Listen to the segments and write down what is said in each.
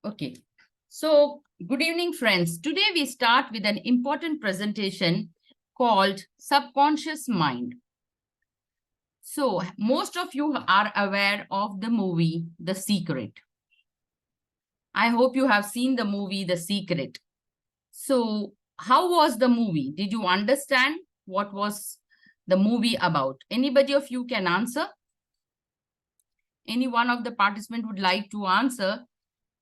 Okay. So, good evening, friends. Today we start with an important presentation called Subconscious Mind. So, most of you are aware of the movie The Secret. I hope you have seen the movie The Secret. So, how was the movie? Did you understand what was the movie about? Anybody of you can answer? Any one of the participants would like to answer?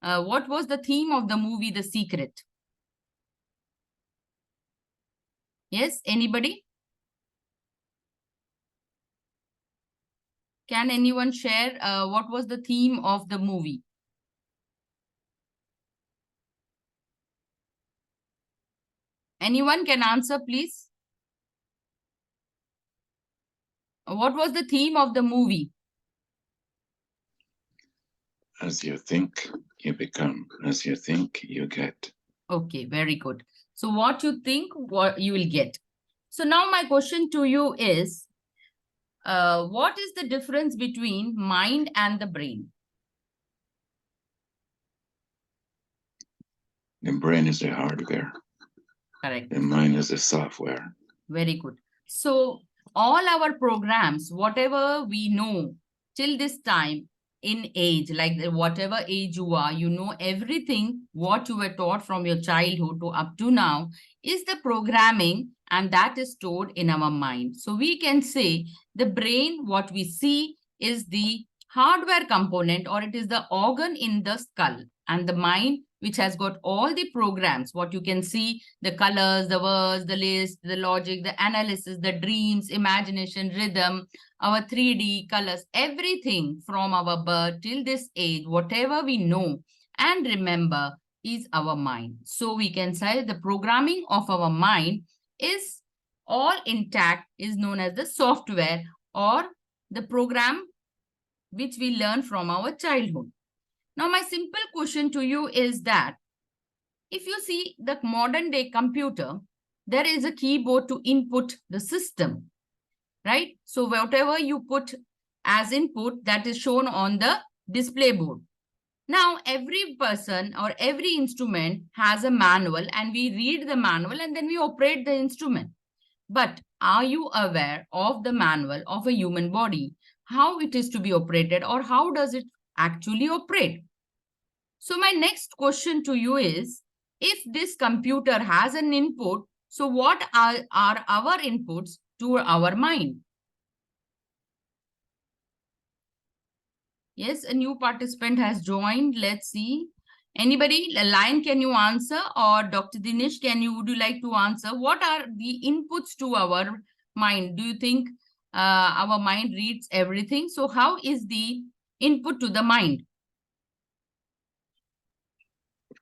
What was the theme of the movie The Secret? Yes, anybody? Can anyone share what was the theme of the movie? Anyone can answer, please? What was the theme of the movie? As you think, you become. As you think, you get. Okay, very good. So what you think, what you will get. So now my question to you is, what is the difference between mind and the brain? The brain is the hardware. Correct. The mind is the software. Very good. So all our programs, whatever we know till this time in age, like whatever age you are, you know everything what you were taught from your childhood to up to now is the programming, and that is stored in our mind. So we can say the brain, what we see is the hardware component, or it is the organ in the skull, and the mind which has got all the programs, what you can see, the colors, the words, the list, the logic, the analysis, the dreams, imagination, rhythm, our 3D colors, everything from our birth till this age, whatever we know and remember is our mind. So we can say the programming of our mind is all intact, is known as the software or the program which we learn from our childhood. Now, my simple question to you is that if you see the modern day computer, there is a keyboard to input the system, right? So whatever you put as input, that is shown on the display board. Now, every person or every instrument has a manual, and we read the manual and then we operate the instrument. But are you aware of the manual of a human body, how it is to be operated, or how does it actually operate? So my next question to you is, if this computer has an input, so what are our inputs to our mind? Yes, a new participant has joined. Let's see. Anybody, Line, can you answer? Or Dr. Dinesh, would you like to answer? What are the inputs to our mind? Do you think our mind reads everything? So how is the input to the mind?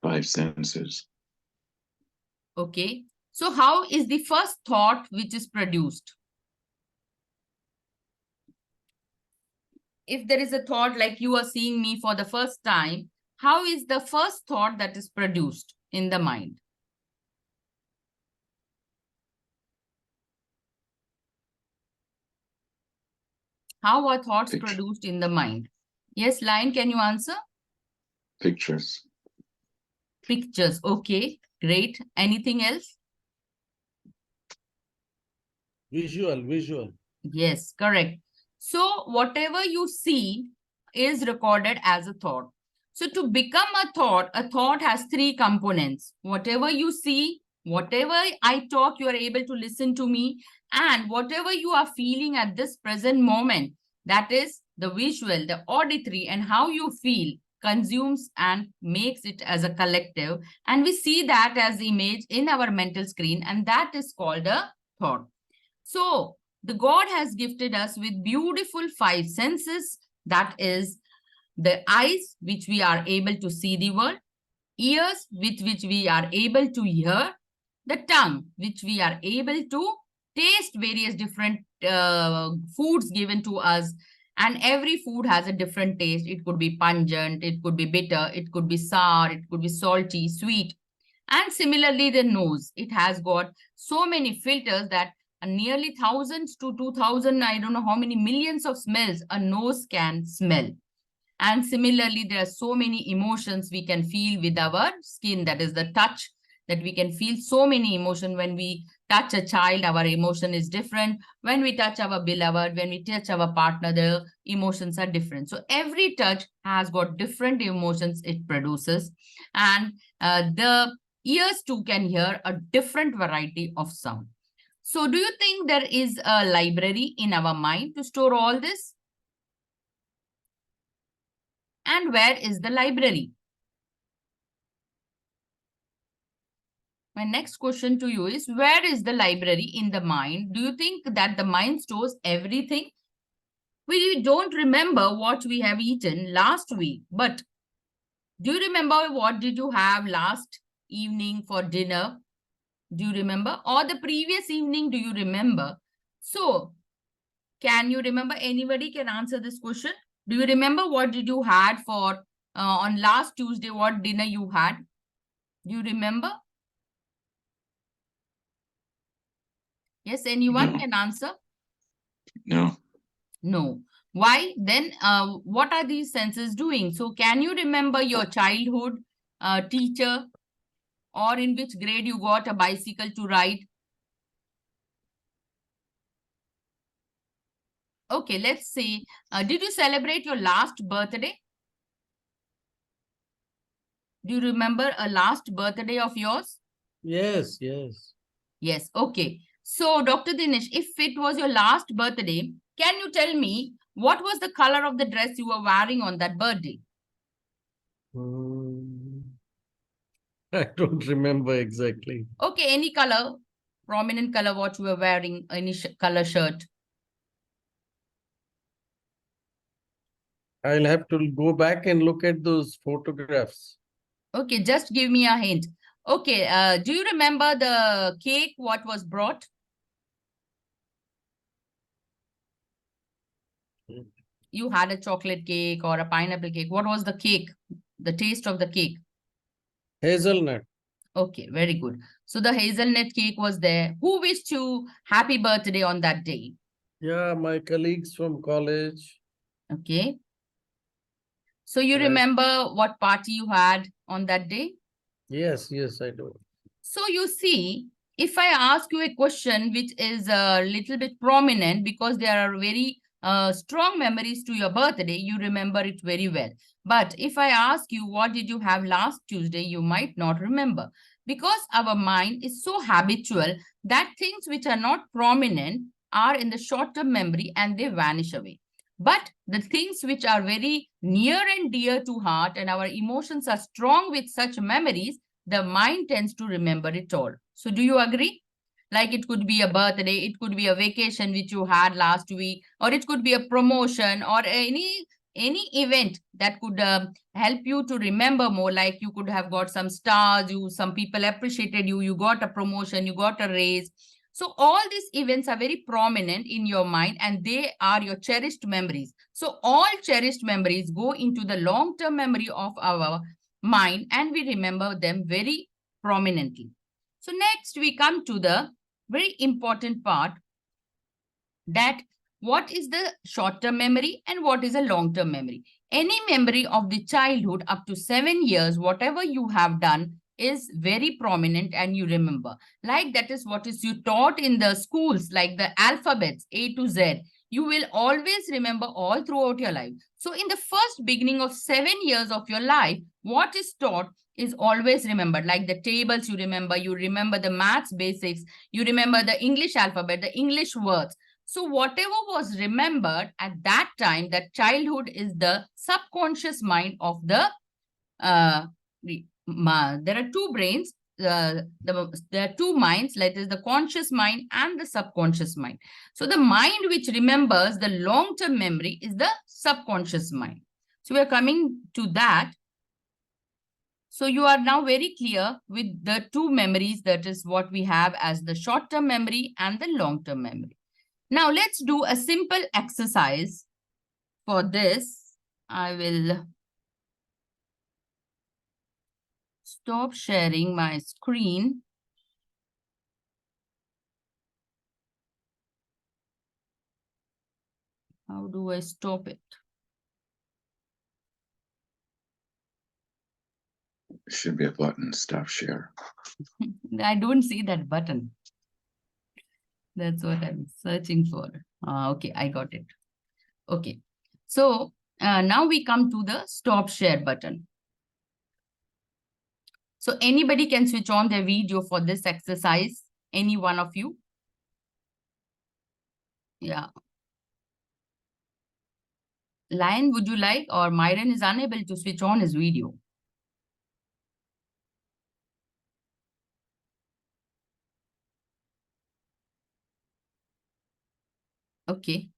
5 senses. Okay. So how is the first thought which is produced? If there is a thought like you are seeing me for the first time, how is the first thought that is produced in the mind? How are thoughts produced in the mind? Yes, Lion, can you answer? Pictures. Pictures. Okay, great. Anything else? Visual. Yes, correct. So whatever you see is recorded as a thought. So to become a thought has 3 components. Whatever you see, whatever I talk, you are able to listen to me, and whatever you are feeling at this present moment, that is the visual, the auditory, and how you feel consumes and makes it as a collective. And we see that as image in our mental screen, and that is called a thought. So the God has gifted us with beautiful 5 senses, that is the eyes, which we are able to see the world, ears, with which we are able to hear, the tongue, which we are able to taste various different foods given to us, and every food has a different taste. It could be pungent, it could be bitter, it could be sour, it could be salty, sweet. And similarly, the nose, it has got so many filters that nearly thousands to 2000, I don't know how many millions of smells a nose can smell. And similarly, there are so many emotions we can feel with our skin. That is the touch, that we can feel so many emotions. When we touch a child, our emotion is different. When we touch our beloved, when we touch our partner, the emotions are different. So every touch has got different emotions it produces. And the ears too can hear a different variety of sound. So do you think there is a library in our mind to store all this? And where is the library? My next question to you is, where is the library in the mind? Do you think that the mind stores everything? We don't remember what we have eaten last week, but do you remember what did you have last evening for dinner? Do you remember? Or the previous evening, do you remember? So, can you remember? Anybody can answer this question. Do you remember what did you had for on last Tuesday, what dinner you had? Do you remember? Yes, anyone No. can answer? No. No. Why? Then what are these senses doing? So can you remember your childhood teacher, or in which grade you got a bicycle to ride? Okay, let's see. Did you celebrate your last birthday? Do you remember a last birthday of yours? Yes, yes. Yes, okay. So, Dr. Dinesh, if it was your last birthday, can you tell me what was the color of the dress you were wearing on that birthday? Hmm. I don't remember exactly. Okay, any color, prominent color, what you were wearing, any color shirt. I'll have to go back and look at those photographs. Okay, just give me a hint. Okay, do you remember the cake, what was brought? You had a chocolate cake or a pineapple cake. What was the cake? The taste of the cake? Hazelnut. Okay, very good. So the hazelnut cake was there. Who wished you happy birthday on that day? Yeah, my colleagues from college. Okay. So you And remember what party you had on that day? yes, yes, I do. So you see, if I ask you a question which is a little bit prominent because there are very strong memories to your birthday, you remember it very well. But if I ask you what did you have last Tuesday, you might not remember, because our mind is so habitual that things which are not prominent are in the short-term memory and they vanish away. But the things which are very near and dear to heart and our emotions are strong with such memories, the mind tends to remember it all. So do you agree? Like it could be a birthday, it could be a vacation which you had last week, or it could be a promotion or any event that could help you to remember more. Like you could have got some stars, some people appreciated you, you got a promotion, you got a raise. So all these events are very prominent in your mind and they are your cherished memories. So all cherished memories go into the long-term memory of our mind and we remember them very prominently. So next we come to the very important part, that what is the short-term memory and what is a long-term memory. Any memory of the childhood up to 7 years, whatever you have done is very prominent and you remember. Like that is what is you taught in the schools, like the alphabets A to Z. You will always remember all throughout your life. So in the first beginning of 7 years of your life, what is taught is always remembered. Like the tables you remember the maths basics, you remember the English alphabet, the English words. So whatever was remembered at that time, that childhood is the subconscious mind of the, there are two brains, there are two minds, that is the conscious mind and the subconscious mind. So the mind which remembers the long-term memory is the subconscious mind. So we are coming to that. So you are now very clear with the two memories, that is what we have as the short-term memory and the long-term memory. Now let's do a simple exercise. For this, I will stop sharing my screen. How do I stop it? should be a button, stop share. I don't see that button. That's what I'm searching for. Okay, I got it. Okay. So now we come to the stop share button. So anybody can switch on their video for this exercise. Any one of you? Yeah. Lion, would you like? Or Myron is unable to switch on his video. Okay.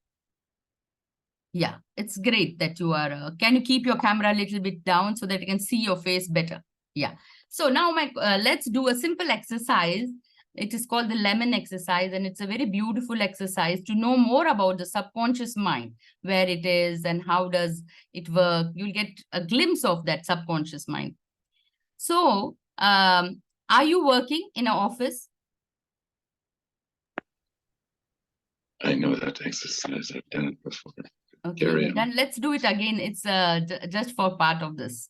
Yeah, it's great that you are. Can you keep your camera a little bit down so that you can see your face better? Yeah. So now let's do a simple exercise. It is called the lemon exercise, and it's a very beautiful exercise to know more about the subconscious mind, where it is and how does it work. You'll get a glimpse of that subconscious mind. So are you working in an office? I know that exercise. I've done it before. Okay, then let's do it again. It's just for part of this.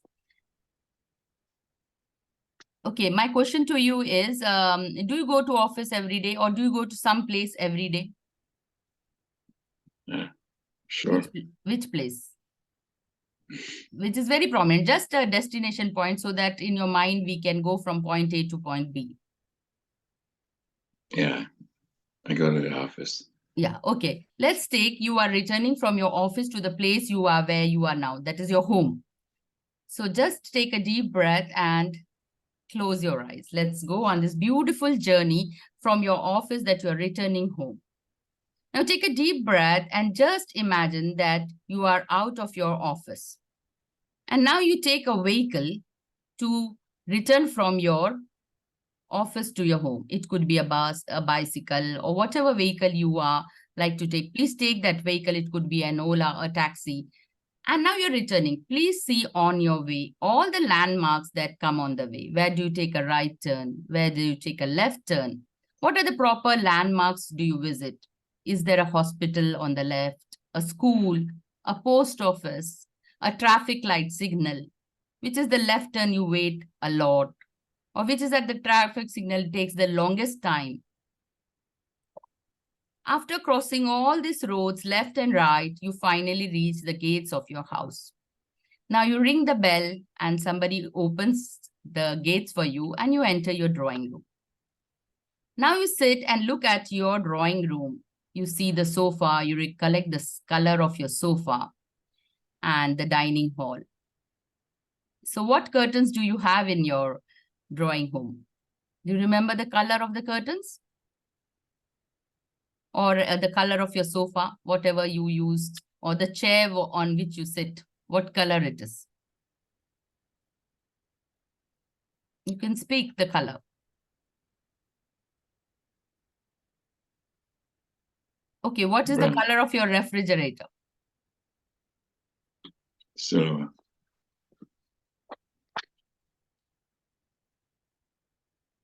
Okay, my question to you is, do you go to office every day or do you go to some place every day? Yeah, sure. Which place? Which is very prominent, just a destination point so that in your mind we can go from point A to point B. Yeah, I go to the office. Yeah, okay. Let's take you are returning from your office to the place you are where you are now. That is your home. So just take a deep breath and close your eyes. Let's go on this beautiful journey from your office that you are returning home. Now take a deep breath and just imagine that you are out of your office. And now you take a vehicle to return from your office to your home. It could be a bus, a bicycle, or whatever vehicle you are like to take. Please take that vehicle. It could be an Ola, a taxi. And now you're returning. Please see on your way all the landmarks that come on the way. Where do you take a right turn? Where do you take a left turn? What are the proper landmarks do you visit? Is there a hospital on the left, a school, a post office, a traffic light signal? Which is the left turn you wait a lot? Or which is that the traffic signal takes the longest time? After crossing all these roads, left and right, you finally reach the gates of your house. Now you ring the bell and somebody opens the gates for you and you enter your drawing room. Now you sit and look at your drawing room. You see the sofa, you recollect the color of your sofa and the dining hall. So what curtains do you have in your drawing home? Do you remember the color of the curtains? Or the color of your sofa, whatever you used, or the chair on which you sit, what color it is? You can speak the color. Okay, what is the color of your refrigerator? So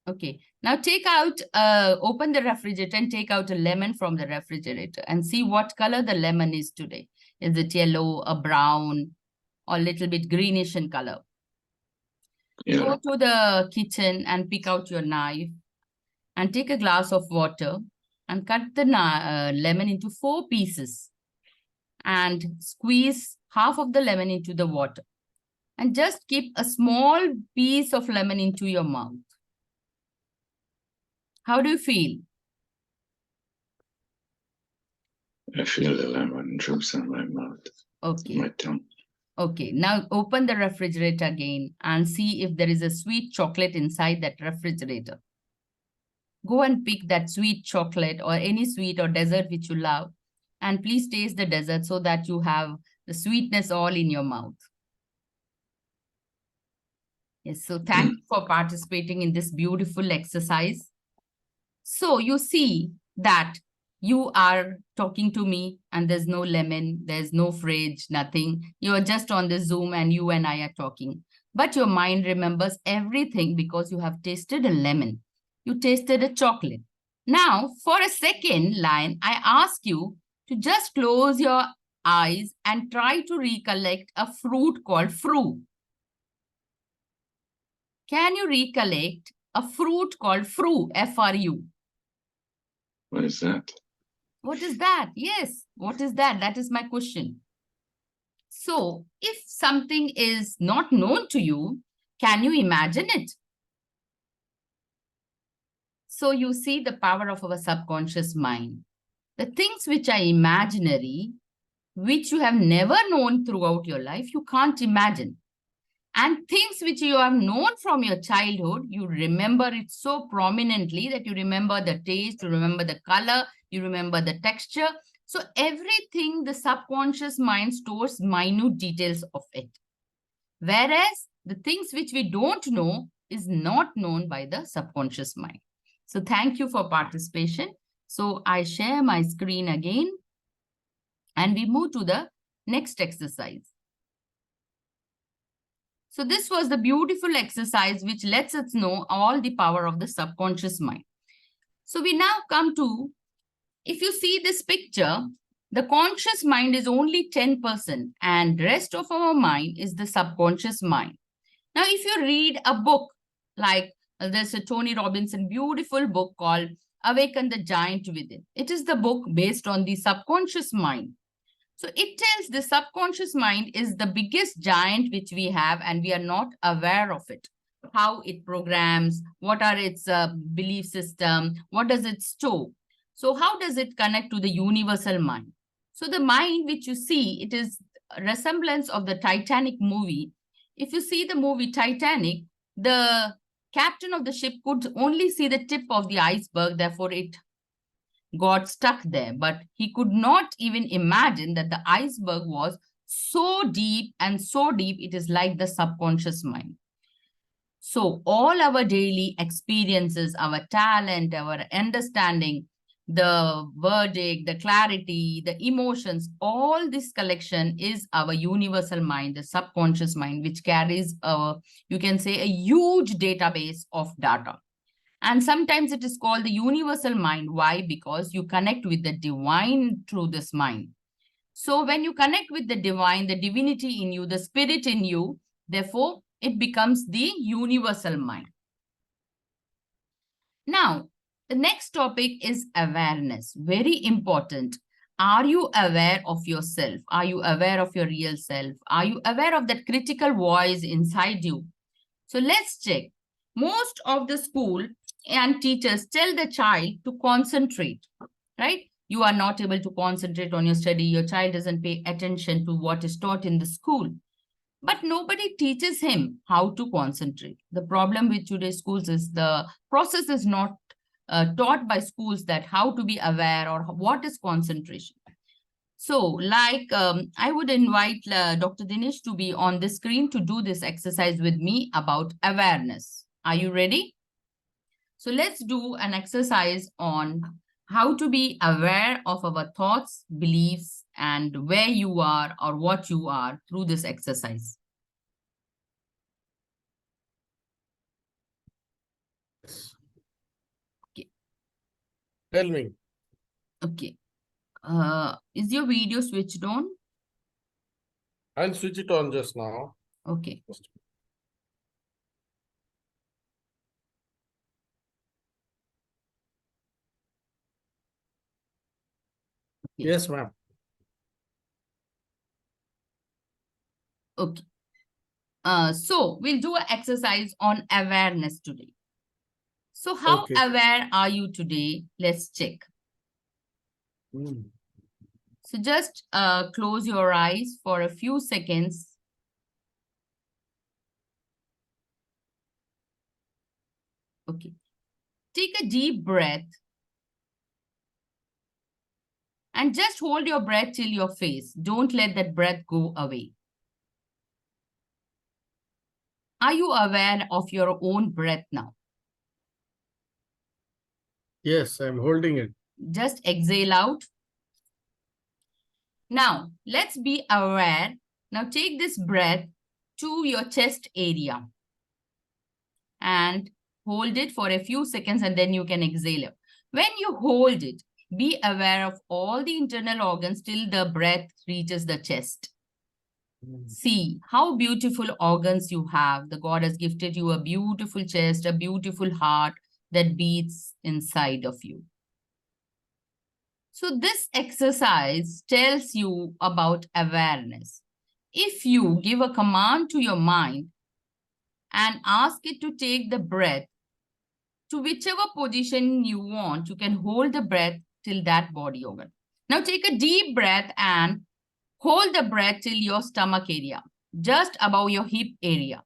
okay, now take out, open the refrigerator and take out a lemon from the refrigerator and see what color the lemon is today. Is it yellow, a brown, or a little bit greenish in color? yeah. Go to the kitchen and pick out your knife and take a glass of water and cut the lemon into 4 pieces and squeeze half of the lemon into the water and just keep a small piece of lemon into your mouth. How do you feel? I feel the lemon juice in my mouth. Okay. My tongue. Okay, now open the refrigerator again and see if there is a sweet chocolate inside that refrigerator. Go and pick that sweet chocolate or any sweet or dessert which you love. And please taste the dessert so that you have the sweetness all in your mouth. Yes, so thank you for participating in this beautiful exercise. So you see that you are talking to me and there's no lemon, there's no fridge, nothing. You're just on the Zoom and you and I are talking. But your mind remembers everything because you have tasted a lemon. You tasted a chocolate. Now, for a second, Lion, I ask you to just close your eyes and try to recollect a fruit called fruit. Can you recollect a fruit called fru, F-R-U? What is that? What is that? Yes, what is that? That is my question. So, if something is not known to you, can you imagine it? So, you see the power of our subconscious mind. The things which are imaginary, which you have never known throughout your life, you can't imagine. And things which you have known from your childhood, you remember it so prominently that you remember the taste, you remember the color, you remember the texture. So everything, the subconscious mind stores minute details of it. Whereas the things which we don't know is not known by the subconscious mind. So thank you for participation. So I share my screen again and we move to the next exercise. So this was the beautiful exercise which lets us know all the power of the subconscious mind. So we now come to, if you see this picture, the conscious mind is only 10% and rest of our mind is the subconscious mind. Now, if you read a book like there's a Tony Robinson beautiful book called Awaken the Giant Within. It is the book based on the subconscious mind. So it tells the subconscious mind is the biggest giant which we have and we are not aware of it. How it programs, what are its belief system, what does it store? So how does it connect to the universal mind? So the mind which you see, it is a resemblance of the Titanic movie. If you see the movie Titanic, the captain of the ship could only see the tip of the iceberg, therefore it got stuck there, but he could not even imagine that the iceberg was so deep and so deep, it is like the subconscious mind. So all our daily experiences, our talent, our understanding, the verdict, the clarity, the emotions, all this collection is our universal mind, the subconscious mind, which carries you can say a huge database of data. And sometimes it is called the universal mind. Why? Because you connect with the divine through this mind. So when you connect with the divine, the divinity in you, the spirit in you, therefore, it becomes the universal mind. Now, the next topic is awareness. Very important. Are you aware of yourself? Are you aware of your real self? Are you aware of that critical voice inside you? So let's check. Most of the school and teachers tell the child to concentrate, right? You are not able to concentrate on your study. Your child doesn't pay attention to what is taught in the school. But nobody teaches him how to concentrate. The problem with today's schools is the process is not taught by schools that how to be aware or what is concentration. So like I would invite Dr. Dinesh to be on the screen to do this exercise with me about awareness. Are you ready? So let's do an exercise on how to be aware of our thoughts, beliefs, and where you are or what you are through this exercise. Okay. Tell me. Okay. Is your video switched on? I'll switch it on just now. Okay. Yes, ma'am. Okay. So we'll do an exercise on awareness today. So how Okay. aware are you today? Let's check. So just close your eyes for a few seconds. Okay. Take a deep breath. And just hold your breath till your face. Don't let that breath go away. Are you aware of your own breath now? Yes, I'm holding it. Just exhale out. Now, let's be aware. Now, take this breath to your chest area and hold it for a few seconds and then you can exhale it. When you hold it, be aware of all the internal organs till the breath reaches the chest. See how beautiful organs you have. The God has gifted you a beautiful chest, a beautiful heart that beats inside of you. So this exercise tells you about awareness. If you give a command to your mind and ask it to take the breath to whichever position you want, you can hold the breath till that body organ. Now take a deep breath and hold the breath till your stomach area, just above your hip area,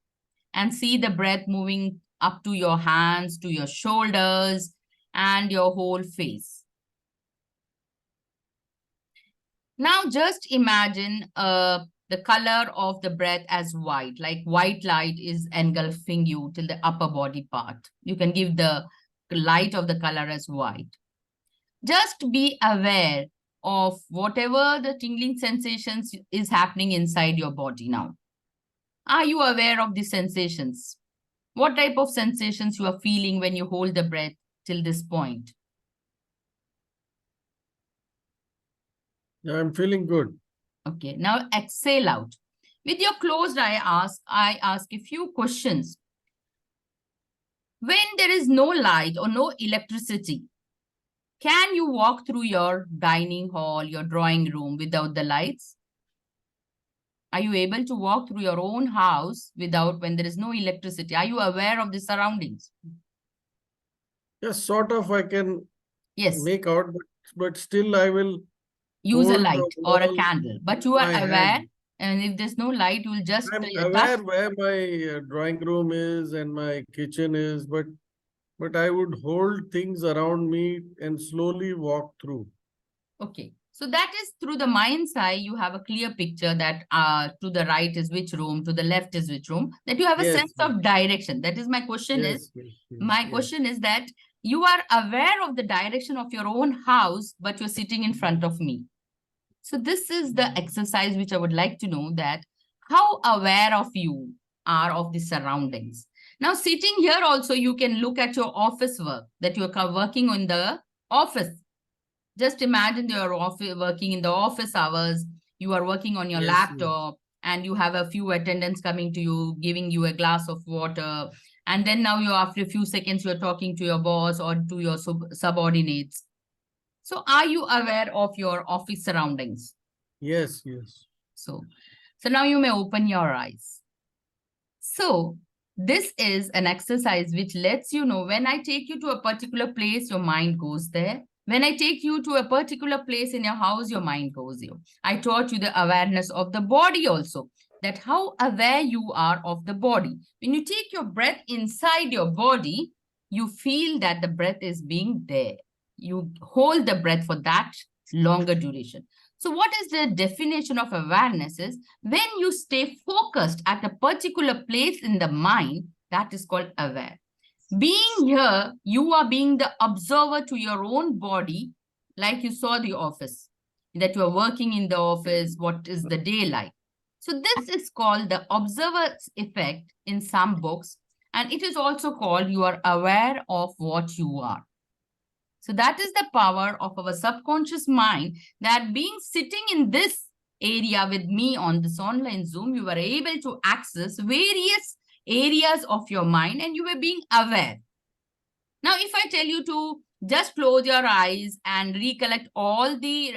and see the breath moving up to your hands, to your shoulders, and your whole face. Now just imagine the color of the breath as white, like white light is engulfing you till the upper body part. You can give the light of the color as white. Just be aware of whatever the tingling sensations is happening inside your body now. Are you aware of the sensations? What type of sensations you are feeling when you hold the breath till this point? I'm feeling good. Okay, now exhale out. With your closed eye, I ask a few questions. When there is no light or no electricity, can you walk through your dining hall, your drawing room without the lights? Are you able to walk through your own house without when there is no electricity? Are you aware of the surroundings? Yes, sort of I can Yes. make out, but still I will Use a hold the light or a wall candle, but with you are my aware, hand. and if there's no light, you will just I'm touch. aware where my drawing room is and my kitchen is, but I would hold things around me and slowly walk through. Okay, so that is through the mind's eye, you have a clear picture that to the right is which room, to the left is which room, that you have a Yes, sense of direction. That is my question is, my yes. question is that you are aware of the direction of your own house, but you're sitting in front of me. So this is the exercise which I would like to know, that how aware of you are of the surroundings. Now sitting here also, you can look at your office work that you are working in the office. Just imagine you're working in the office hours, you are working on your Yes, laptop, and you have a few attendants coming to you, giving you a glass of water. And then now you, after a few seconds, you're talking to your boss or to your subordinates. So are you aware of your office surroundings? yes. So now you may open your eyes. So this is an exercise which lets you know, when I take you to a particular place, your mind goes there. When I take you to a particular place in your house, your mind goes there. I taught you the awareness of the body also, that how aware you are of the body. When you take your breath inside your body, you feel that the breath is being there. You hold the breath for that longer duration. So what is the definition of awareness is, when you stay focused at a particular place in the mind, that is called aware. Being here, you are being the observer to your own body, like you saw the office, that you are working in the office, what is the day like. So this is called the observer's effect in some books, and it is also called you are aware of what you are. So that is the power of our subconscious mind, that being sitting in this area with me on this online Zoom, you were able to access various areas of your mind and you were being aware. Now, if I tell you to just close your eyes and recollect all the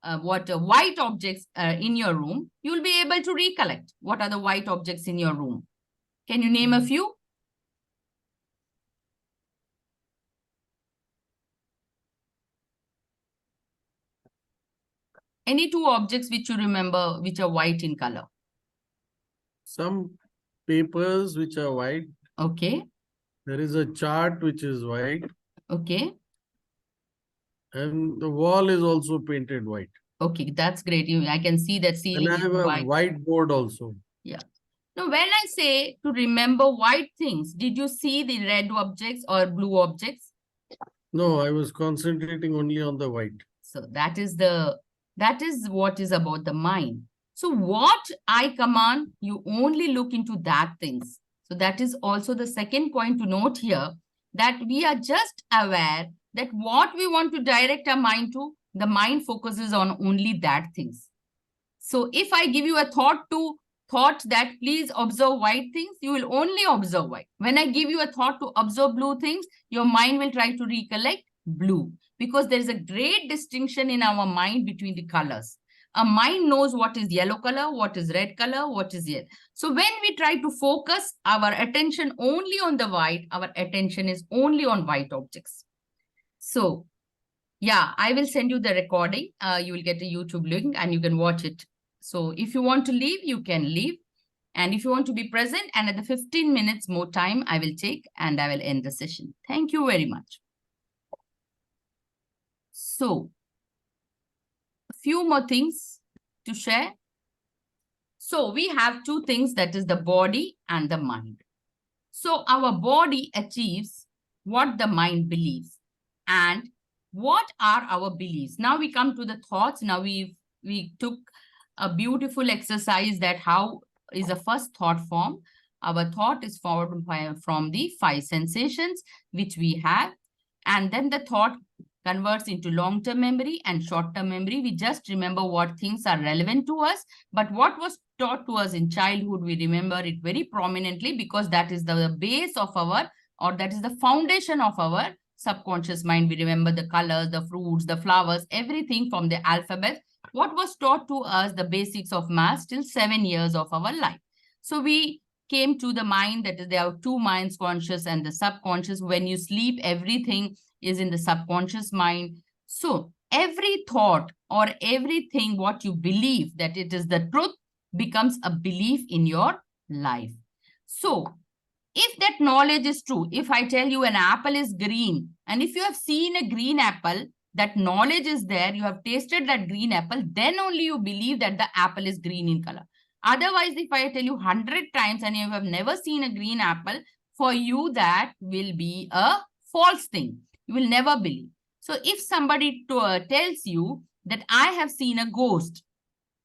white objects in your room, you will be able to recollect what are the white objects in your room. Can you name a few? Any two objects which you remember which are white in color? Some papers which are white. Okay. There is a chart which is white. Okay. And the wall is also painted white. Okay, that's great. I can see that ceiling And I is have a white. whiteboard also. Yeah. Now, when I say to remember white things, did you see the red objects or blue objects? No, I was concentrating only on the white. So that is what is about the mind. So what I command, you only look into that things. So that is also the second point to note here, that we are just aware that what we want to direct our mind to, the mind focuses on only that things. So if I give you a thought that please observe white things, you will only observe white. When I give you a thought to observe blue things, your mind will try to recollect blue, because there is a great distinction in our mind between the colors. A mind knows what is yellow color, what is red color, what is yellow. So when we try to focus our attention only on the white, our attention is only on white objects. So yeah, I will send you the recording. You will get a YouTube link and you can watch it. So if you want to leave, you can leave. And if you want to be present, and at the 15 minutes more time I will take, and I will end the session. Thank you very much. So a few more things to share. So we have two things, that is the body and the mind. So our body achieves what the mind believes. And what are our beliefs? Now we come to the thoughts. Now we took a beautiful exercise that how is the first thought form. Our thought is formed from the 5 sensations which we have. And then the thought converts into long-term memory and short-term memory. We just remember what things are relevant to us. But what was taught to us in childhood, we remember it very prominently, because that is the base of our, or that is the foundation of our subconscious mind. We remember the colors, the fruits, the flowers, everything from the alphabet. What was taught to us, the basics of math, till 7 years of our life. So we came to the mind, that is there are 2 minds, conscious and the subconscious. When you sleep, everything is in the subconscious mind. So every thought or everything what you believe that it is the truth becomes a belief in your life. So if that knowledge is true, if I tell you an apple is green, and if you have seen a green apple, that knowledge is there, you have tasted that green apple, then only you believe that the apple is green in color. Otherwise, if I tell you 100 times and you have never seen a green apple, for you that will be a false thing. You will never believe. So if somebody tells you that I have seen a ghost,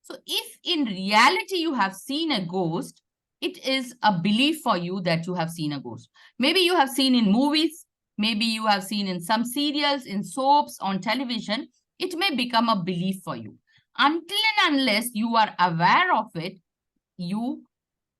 so if in reality you have seen a ghost, it is a belief for you that you have seen a ghost. Maybe you have seen in movies, maybe you have seen in some serials, in soaps, on television. It may become a belief for you. Until and unless you are aware of it, you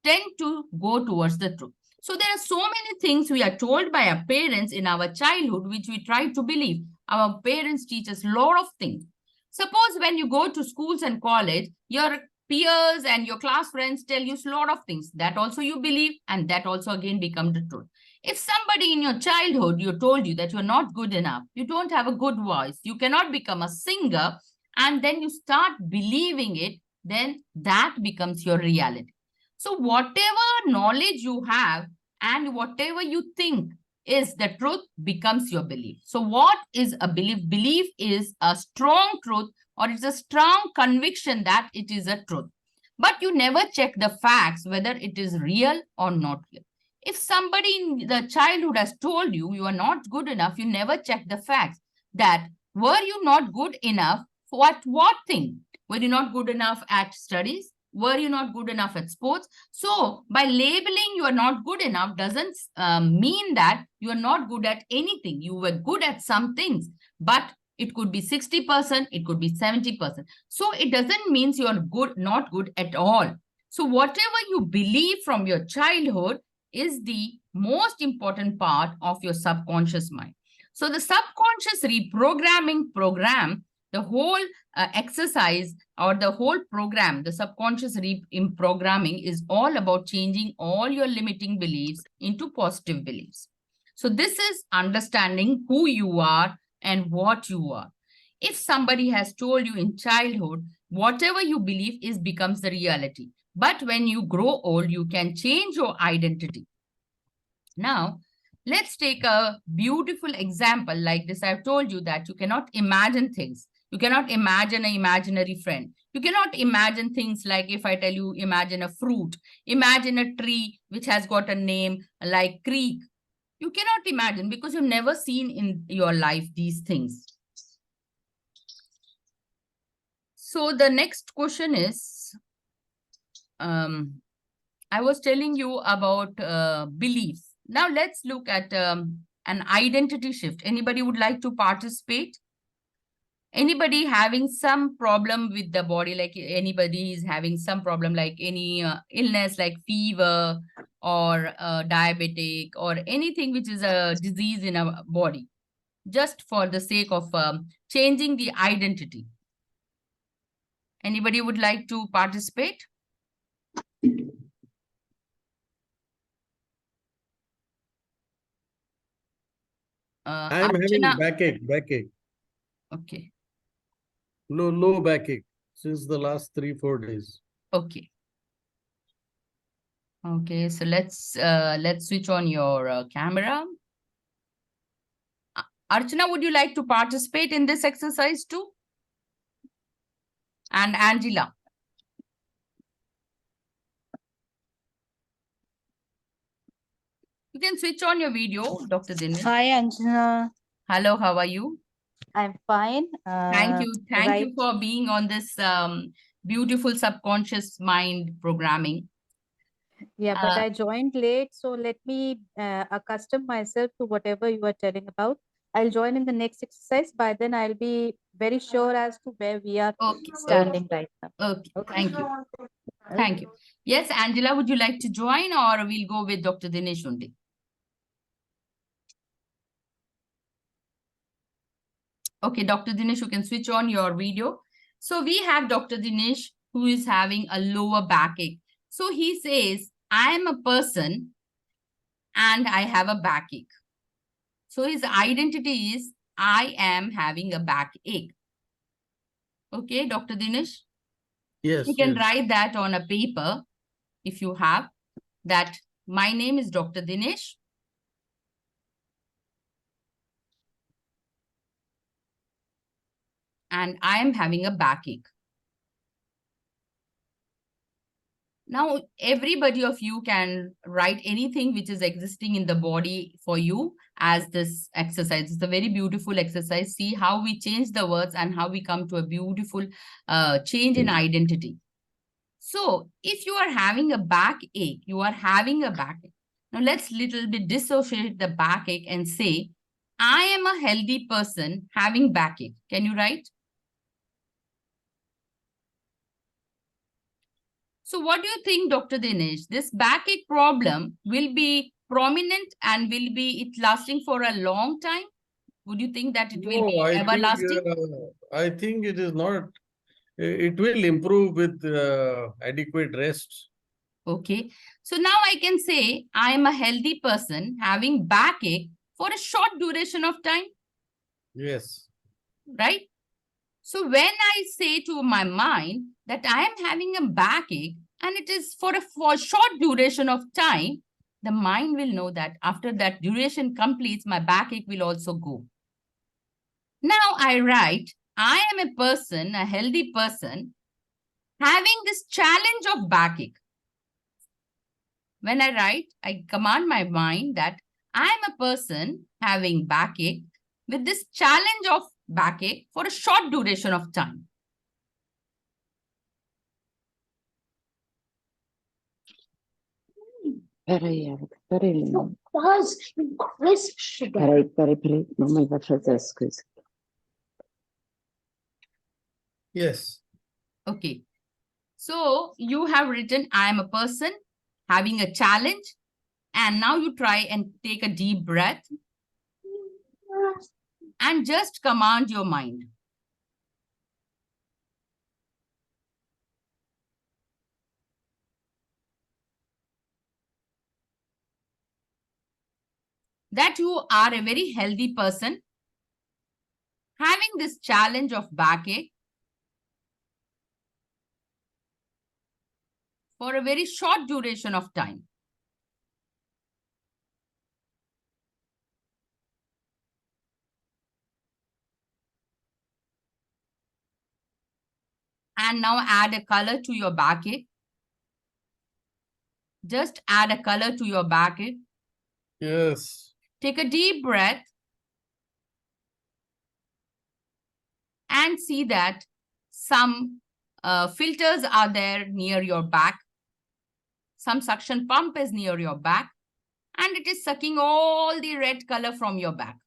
tend to go towards the truth. So there are so many things we are told by our parents in our childhood, which we try to believe. Our parents teach us a lot of things. Suppose when you go to schools and college, your peers and your class friends tell you a lot of things. That also you believe, and that also again becomes the truth. If somebody in your childhood, you told you that you're not good enough, you don't have a good voice, you cannot become a singer, and then you start believing it, then that becomes your reality. So whatever knowledge you have and whatever you think is the truth becomes your belief. So what is a belief? Belief is a strong truth, or it's a strong conviction that it is a truth. But you never check the facts, whether it is real or not real. If somebody in the childhood has told you you are not good enough, you never check the facts. That were you not good enough for what thing? Were you not good enough at studies? Were you not good enough at sports? So by labeling you are not good enough doesn't mean that you are not good at anything. You were good at some things, but it could be 60%, it could be 70%. So it doesn't mean you are good, not good at all. So whatever you believe from your childhood is the most important part of your subconscious mind. So the subconscious reprogramming program, the whole exercise or the whole program, the subconscious reprogramming is all about changing all your limiting beliefs into positive beliefs. So this is understanding who you are and what you are. If somebody has told you in childhood, whatever you believe is becomes the reality. But when you grow old, you can change your identity. Now, let's take a beautiful example like this. I've told you that you cannot imagine things. You cannot imagine an imaginary friend. You cannot imagine things like if I tell you, imagine a fruit, imagine a tree which has got a name like creek. You cannot imagine because you've never seen in your life these things. So the next question is, I was telling you about beliefs. Now let's look at an identity shift. Anybody would like to participate? Anybody having some problem with the body, like anybody is having some problem, like any illness, like fever or diabetic or anything which is a disease in our body, just for the sake of changing the identity. Anybody would like to participate? I am having Archana, backache. okay, Low backache since the last 3-4 days. okay. Okay, so let's switch on your camera. Archana, would you like to participate in this exercise too? And Angela. You can switch on your video, Dr. Dinesh. Hi, Anjana. Hello, how are you? I'm fine. Thank you. Thank right. you for being on this beautiful subconscious mind programming. Yeah, but I joined late, so let me accustom myself to whatever you are telling about. I'll join in the next exercise. By then, I'll be very sure as to where we are standing right now. Okay, thank you. Thank you. Yes, Angela, would you like to join, or we'll go with Dr. Dinesh only? Okay, Dr. Dinesh, you can switch on your video. So we have Dr. Dinesh who is having a lower backache. So he says, I am a person and I have a backache. So his identity is, I am having a backache. Okay, Dr. Dinesh? Yes. You can write that on a paper if you have that. My name is Dr. Dinesh. And I am having a backache. Now, everybody of you can write anything which is existing in the body for you as this exercise. It's a very beautiful exercise. See how we change the words and how we come to a beautiful change in identity. So if you are having a backache, you are having a backache. Now let's little bit dissociate the backache and say, I am a healthy person having backache. Can you write? So what do you think, Dr. Dinesh? This backache problem will be prominent and will be it lasting for a long time? Would you think that it will be everlasting? I think it is not. It will improve with adequate rest. Okay. So now I can say I am a healthy person having backache for a short duration of time. Yes. Right? So when I say to my mind that I am having a backache and it is for a short duration of time, the mind will know that after that duration completes, my backache will also go. Now I write, I am a person, a healthy person, having this challenge of backache. When I write, I command my mind that I am a person having backache with this challenge of backache for a short duration of time. Peraí, peraí. Não faz crisp. Peraí. Mamãe vai fazer as coisas. Yes. Okay. So you have written, I am a person having a challenge. And now you try and take a deep breath and just command your mind. That you are a very healthy person having this challenge of backache for a very short duration of time. And now add a color to your backache. Just add a color to your backache. Yes. Take a deep breath and see that some filters are there near your back. Some suction pump is near your back and it is sucking all the red color from your back.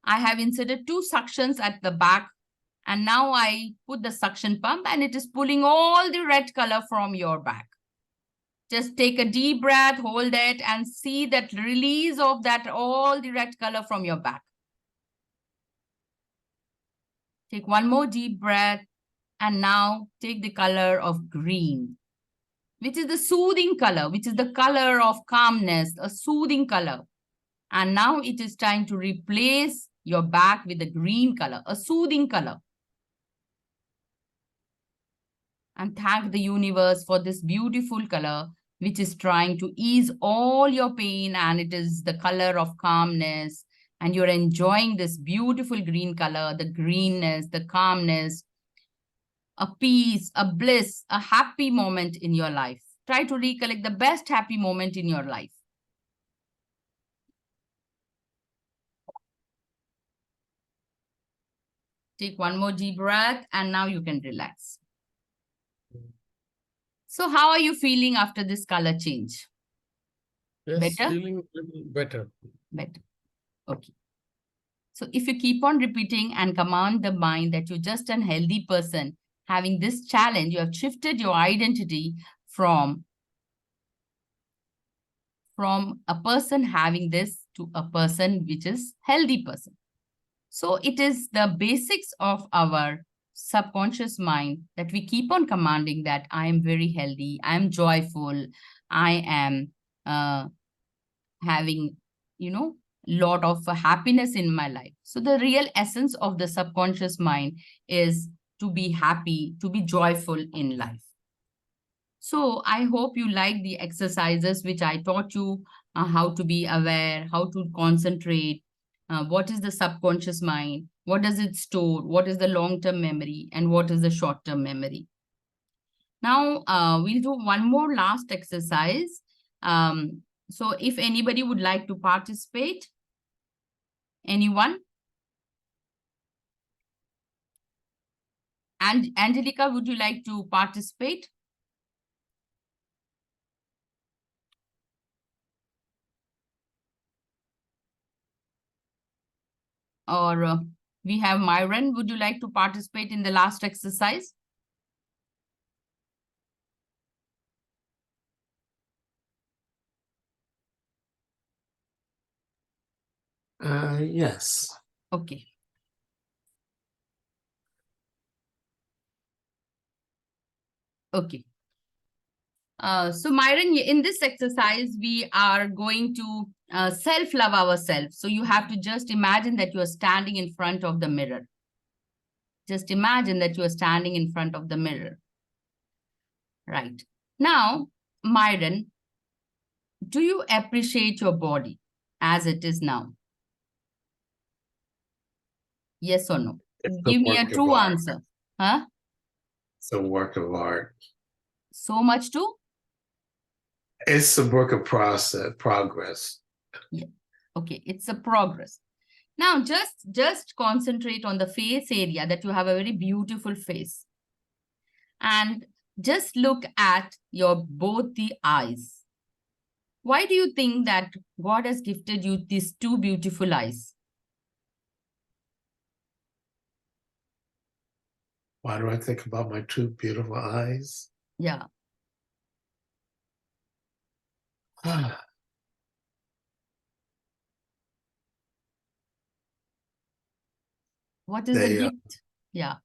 I have inserted 2 suctions at the back, and now I put the suction pump and it is pulling all the red color from your back. Just take a deep breath, hold it, and see that release of that all the red color from your back. Take one more deep breath, and now take the color of green, which is the soothing color, which is the color of calmness, a soothing color. And now it is time to replace your back with the green color, a soothing color. And thank the universe for this beautiful color, which is trying to ease all your pain, and it is the color of calmness. And you're enjoying this beautiful green color, the greenness, the calmness, a peace, a bliss, a happy moment in your life. Try to recollect the best happy moment in your life. Take one more deep breath, and now you can relax. So how are you feeling after this color change? Yes, Better? feeling little better. Better. Okay. So if you keep on repeating and command the mind that you're just an healthy person having this challenge, you have shifted your identity from a person having this to a person which is healthy person. So it is the basics of our subconscious mind that we keep on commanding that I am very healthy, I am joyful, I am having, lot of happiness in my life. So the real essence of the subconscious mind is to be happy, to be joyful in life. So I hope you like the exercises which I taught you, how to be aware, how to concentrate, what is the subconscious mind, what does it store, what is the long-term memory, and what is the short-term memory. Now, we'll do one more last exercise. So if anybody would like to participate, anyone? And Angelica, would you like to participate? Or we have Myron, would you like to participate in the last exercise? Yes. Okay. Okay. So Myron, in this exercise, we are going to self-love ourselves. So you have to just imagine that you are standing in front of the mirror. Just imagine that you are standing in front of the mirror. Right. Now, Myron, do you appreciate your body as it is now? Yes or no? Give me a true answer. Huh? It's a work of art. So much too? It's a work of progress. Yeah. Okay, it's a progress. Now, just concentrate on the face area, that you have a very beautiful face. And just look at both the eyes. Why do you think that God has gifted you these 2 beautiful eyes? Why do I think about my 2 beautiful eyes? Yeah. What is the gift? Yeah.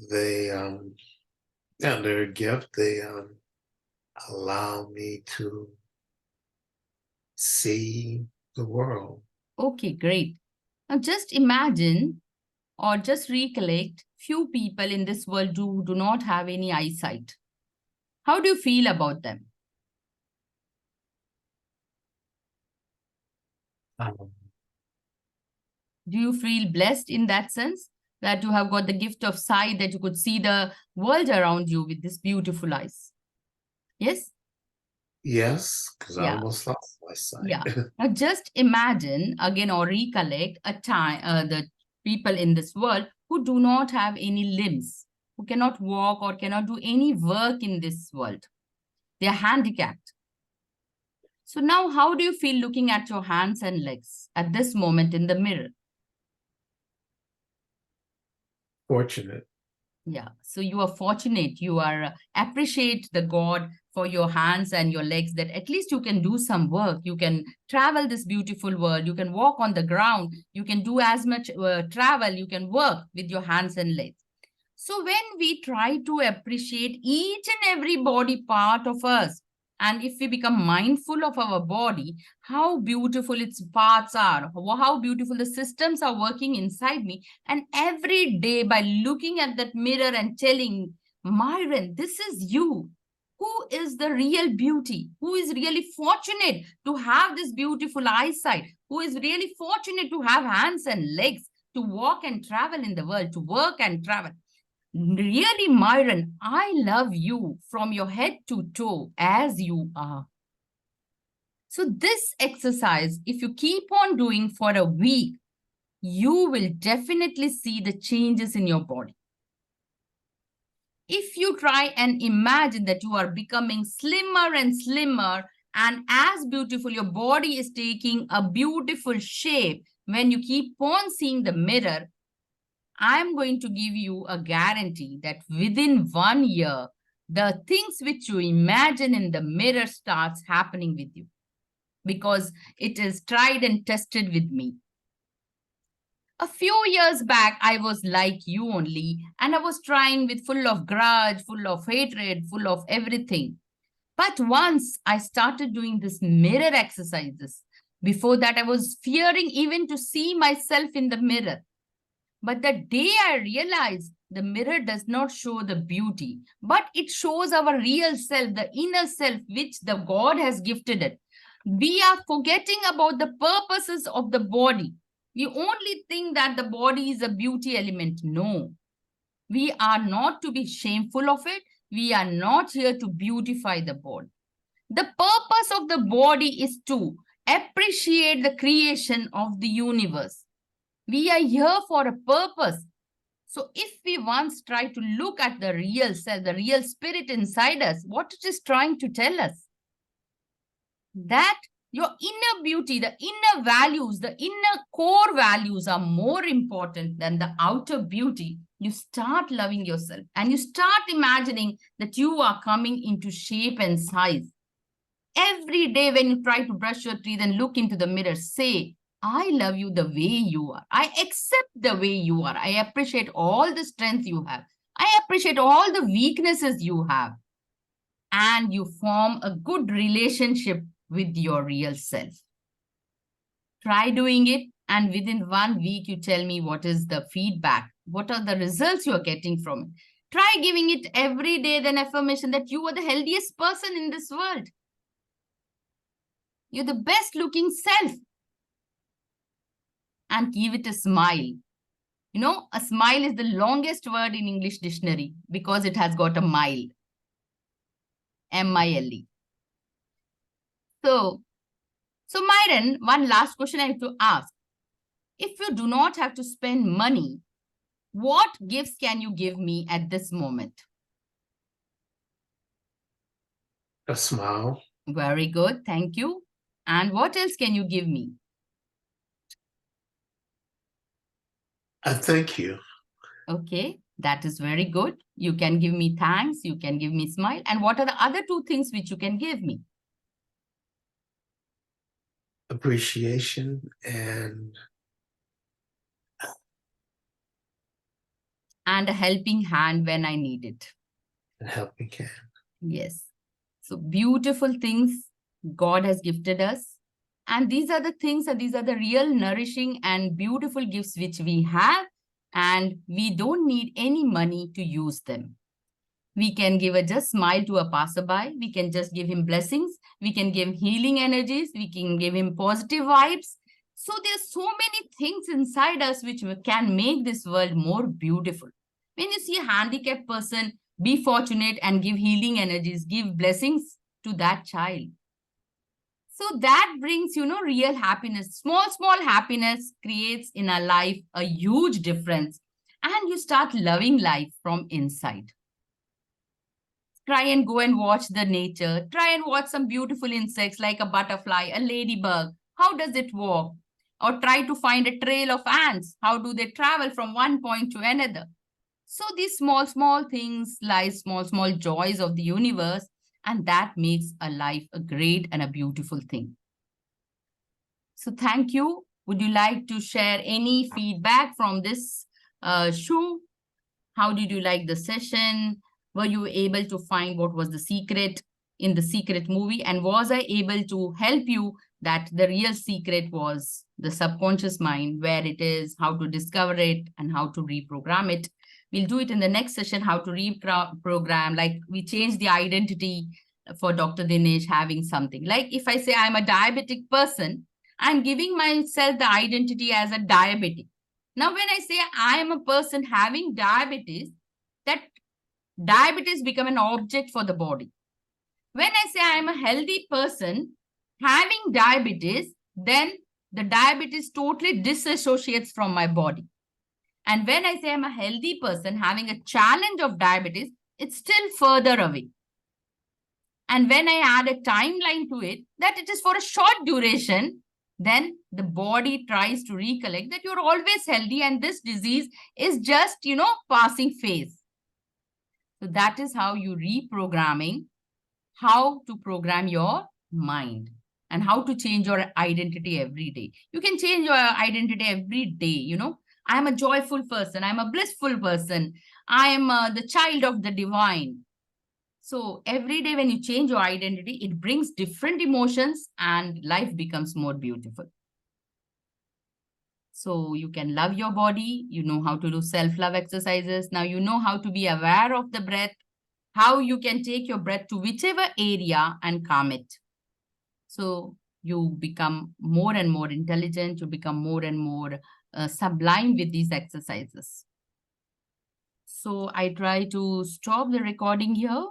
They're a gift. They allow me to see the world. Okay, great. Now just imagine or just recollect few people in this world who do not have any eyesight. How do you feel about them? Do you feel blessed in that sense that you have got the gift of sight, that you could see the world around you with this beautiful eyes? Yes? Yes, because I Yeah. almost lost my sight. Yeah. Now just imagine again or recollect a time, the people in this world who do not have any limbs, who cannot walk or cannot do any work in this world. They are handicapped. So now how do you feel looking at your hands and legs at this moment in the mirror? Fortunate. Yeah, so you are fortunate. You are appreciate the God for your hands and your legs, that at least you can do some work. You can travel this beautiful world. You can walk on the ground. You can do as much travel. You can work with your hands and legs. So when we try to appreciate each and every body part of us, and if we become mindful of our body, how beautiful its parts are, how beautiful the systems are working inside me. And every day by looking at that mirror and telling, Myron, this is you. Who is the real beauty? Who is really fortunate to have this beautiful eyesight? Who is really fortunate to have hands and legs to walk and travel in the world, to work and travel? Really, Myron, I love you from your head to toe as you are. So this exercise, if you keep on doing for a week, you will definitely see the changes in your body. If you try and imagine that you are becoming slimmer and slimmer and as beautiful, your body is taking a beautiful shape when you keep on seeing the mirror, I'm going to give you a guarantee that within 1 year, the things which you imagine in the mirror starts happening with you, because it is tried and tested with me. A few years back, I was like you only, and I was trying with full of grudge, full of hatred, full of everything. But once I started doing this mirror exercises, before that I was fearing even to see myself in the mirror. But the day I realized the mirror does not show the beauty, but it shows our real self, the inner self, which the God has gifted it. We are forgetting about the purposes of the body. We only think that the body is a beauty element. No, we are not to be shameful of it. We are not here to beautify the body. The purpose of the body is to appreciate the creation of the universe. We are here for a purpose. So if we once try to look at the real self, the real spirit inside us, what it is trying to tell us? That your inner beauty, the inner values, the inner core values are more important than the outer beauty. You start loving yourself and you start imagining that you are coming into shape and size. Every day when you try to brush your teeth and look into the mirror, say, I love you the way you are. I accept the way you are. I appreciate all the strength you have. I appreciate all the weaknesses you have. And you form a good relationship with your real self. Try doing it, and within 1 week, you tell me what is the feedback. What are the results you are getting from it? Try giving it every day, then affirmation that you are the healthiest person in this world. You're the best looking self. And give it a smile. You know, a smile is the longest word in English dictionary because it has got a mile. M-I-L-E. So Myron, one last question I have to ask. If you do not have to spend money, what gifts can you give me at this moment? A smile. Very good. Thank you. And what else can you give me? I thank you. Okay, that is very good. You can give me thanks. You can give me smile. And what are the other 2 things which you can give me? Appreciation and a helping hand when I need it. a helping hand. Yes. So beautiful things God has gifted us. And these are the things, and these are the real nourishing and beautiful gifts which we have. And we don't need any money to use them. We can give a just smile to a passerby. We can just give him blessings. We can give healing energies. We can give him positive vibes. So there's so many things inside us which can make this world more beautiful. When you see a handicapped person, be fortunate and give healing energies, give blessings to that child. So that brings, real happiness. Small happiness creates in our life a huge difference. And you start loving life from inside. Try and go and watch the nature. Try and watch some beautiful insects like a butterfly, a ladybug. How does it walk? Or try to find a trail of ants. How do they travel from one point to another? So these small, small things lie small, small joys of the universe, and that makes a life a great and a beautiful thing. So thank you. Would you like to share any feedback from this show? How did you like the session? Were you able to find what was the secret in the secret movie? And was I able to help you that the real secret was the subconscious mind, where it is, how to discover it, and how to reprogram it? We'll do it in the next session, how to reprogram. Like we change the identity for Dr. Dinesh having something. Like if I say I'm a diabetic person, I'm giving myself the identity as a diabetic. Now, when I say I am a person having diabetes, that diabetes become an object for the body. When I say I am a healthy person having diabetes, then the diabetes totally disassociates from my body. And when I say I'm a healthy person having a challenge of diabetes, it's still further away. And when I add a timeline to it, that it is for a short duration, then the body tries to recollect that you're always healthy and this disease is just, passing phase. So that is how you reprogramming, how to program your mind and how to change your identity every day. You can change your identity every day, I'm a joyful person. I'm a blissful person. I am the child of the divine. So every day when you change your identity, it brings different emotions and life becomes more beautiful. So you can love your body. You know how to do self-love exercises. Now you know how to be aware of the breath, how you can take your breath to whichever area and calm it. So you become more and more intelligent. You become more and more sublime with these exercises. So I try to stop the recording here.